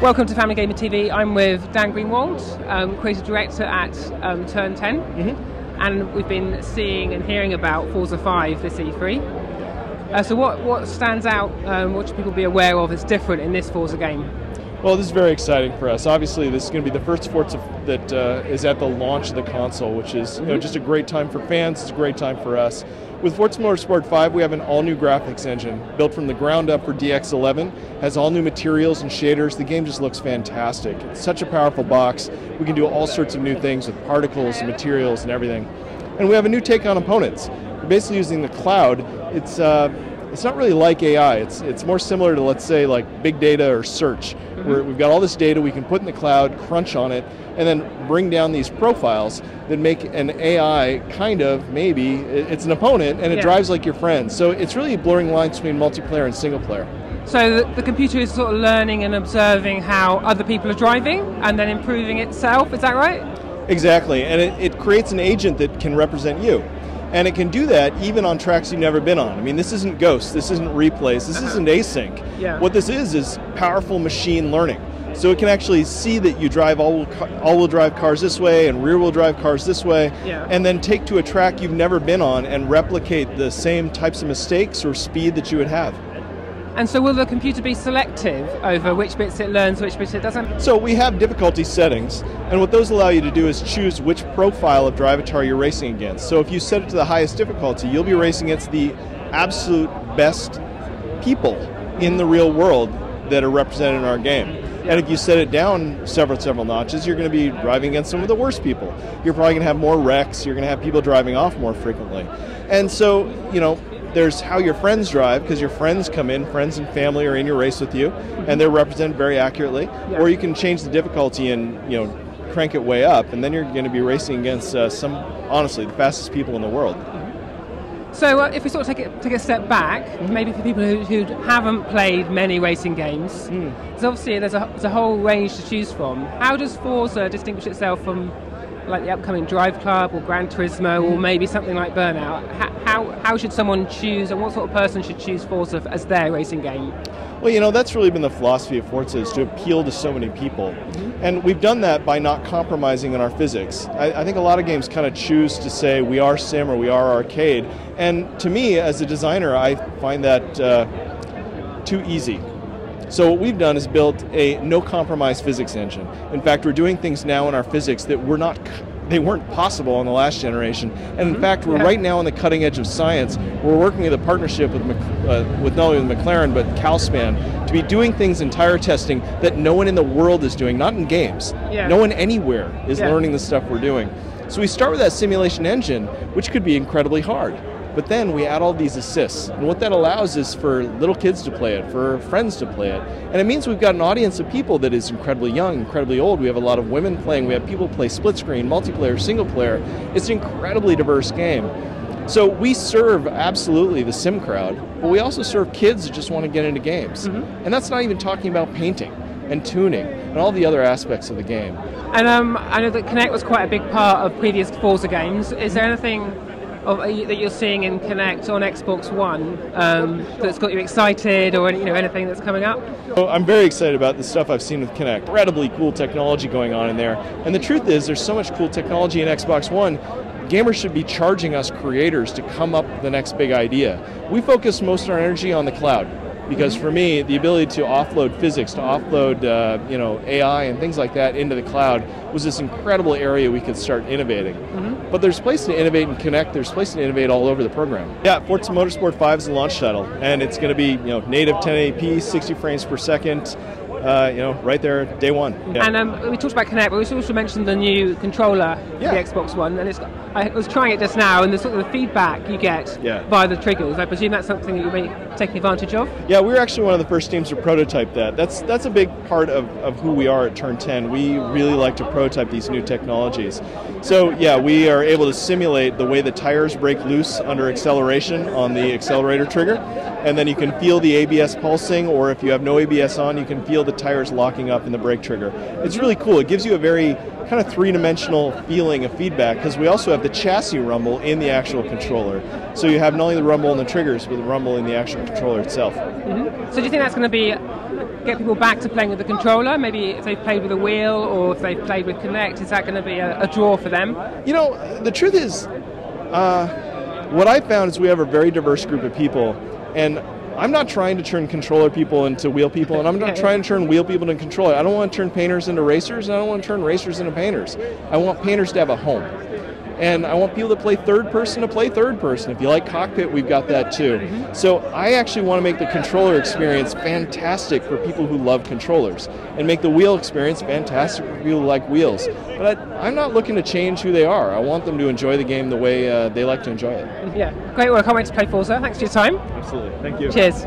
Welcome to Family Gamer TV. I'm with Dan Greenwalt, Creative Director at Turn 10, and we've been seeing and hearing about Forza 5 this E3. So what stands out, what should people be aware of that's different in this Forza game? Well, this is very exciting for us. Obviously, this is going to be the first Forza that is at the launch of the console, which is just a great time for fans. It's a great time for us. With Forza Motorsport 5, we have an all-new graphics engine built from the ground up for DX11. Has all new materials and shaders. The game just looks fantastic. It's such a powerful box. We can do all sorts of new things with particles and materials and everything. And we have a new take on opponents. We're basically using the cloud. It's not really like AI. It's more similar to, let's say, like big data or search, where we've got all this data we can put in the cloud, crunch on it, and then bring down these profiles that make an AI kind of, maybe, it's an opponent, and it drives like your friend. So it's really blurring lines between multiplayer and single player. So the computer is sort of learning and observing how other people are driving, and then improving itself, is that right? Exactly, and it creates an agent that can represent you. And it can do that even on tracks you've never been on. I mean, this isn't Ghost, this isn't Replays, this isn't async. What this is powerful machine learning. So it can actually see that you drive all-wheel drive cars this way and rear-wheel drive cars this way, and then take to a track you've never been on and replicate the same types of mistakes or speed that you would have. And so will the computer be selective over which bits it learns, which bits it doesn't? So we have difficulty settings, and what those allow you to do is choose which profile of drivatar you're racing against. So if you set it to the highest difficulty, you'll be racing against the absolute best people in the real world that are represented in our game. And if you set it down several notches, you're going to be driving against some of the worst people. You're probably going to have more wrecks, you're going to have people driving off more frequently. And so, there's how your friends drive, because your friends come in, friends and family are in your race with you, and they're represented very accurately. Or you can change the difficulty and crank it way up, and then you're going to be racing against honestly, the fastest people in the world. So if we sort of take a step back, maybe for people who haven't played many racing games, so obviously there's a whole range to choose from. How does Forza distinguish itself from like the upcoming Drive Club or Gran Turismo or maybe something like Burnout? How should someone choose, and what sort of person should choose Forza as their racing game? Well, that's really been the philosophy of Forza, is to appeal to so many people. And we've done that by not compromising on our physics. I think a lot of games kind of choose to say we are sim or we are arcade. And to me, as a designer, I find that too easy. So what we've done is built a no-compromise physics engine. In fact, we're doing things now in our physics that they weren't possible on the last generation. And in fact, we're right now on the cutting edge of science. We're working with a partnership with not only with McLaren, but Calspan, to be doing things in tire testing that no one in the world is doing, not in games. No one anywhere is learning the stuff we're doing. So we start with that simulation engine, which could be incredibly hard. But then we add all these assists, and what that allows is for little kids to play it, for friends to play it, and it means we've got an audience of people that is incredibly young, incredibly old. We have a lot of women playing, we have people play split screen, multiplayer, single player. It's an incredibly diverse game. So we serve absolutely the sim crowd, but we also serve kids that just want to get into games. And that's not even talking about painting and tuning and all the other aspects of the game. And I know that Kinect was quite a big part of previous Forza games. Is there anything that you're seeing in Kinect on Xbox One that's got you excited, or anything that's coming up? So I'm very excited about the stuff I've seen with Kinect. Incredibly cool technology going on in there. And the truth is, there's so much cool technology in Xbox One, gamers should be charging us creators to come up with the next big idea. We focus most of our energy on the cloud, because for me, the ability to offload physics, to offload AI and things like that into the cloud was this incredible area we could start innovating. But there's a place to innovate in Kinect, there's a place to innovate all over the program. Yeah, Forza Motorsport 5 is the launch title, and it's going to be native 1080p, 60 frames per second, right there, day one. And we talked about Kinect, but we also mentioned the new controller for the Xbox One, and I was trying it just now, and the sort of the feedback you get via the triggers, I presume that's something that you'll be taking advantage of? Yeah, we're actually one of the first teams to prototype that. That's a big part of who we are at Turn 10. We really like to prototype these new technologies. So yeah, we are able to simulate the way the tires break loose under acceleration on the accelerator trigger, and then you can feel the ABS pulsing, or if you have no ABS on, you can feel the tires locking up in the brake trigger. It's really cool. It gives you a very kind of three-dimensional feeling of feedback, because we also have the chassis rumble in the actual controller. So you have not only the rumble in the triggers, but the rumble in the actual controller itself. So do you think that's going to be get people back to playing with the controller? Maybe if they've played with a wheel or if they've played with Kinect, is that going to be a draw for them? You know, the truth is, what I found is we have a very diverse group of people, and I'm not trying to turn controller people into wheel people, and I'm not trying to turn wheel people into controller. I don't want to turn painters into racers, and I don't want to turn racers into painters. I want painters to have a home. And I want people to play third person to play third person. If you like cockpit, we've got that too. So I actually want to make the controller experience fantastic for people who love controllers, and make the wheel experience fantastic for people who like wheels. But I'm not looking to change who they are. I want them to enjoy the game the way they like to enjoy it. Yeah, great. Well, I can't wait to play Forza. Thanks for your time. Absolutely. Thank you. Cheers.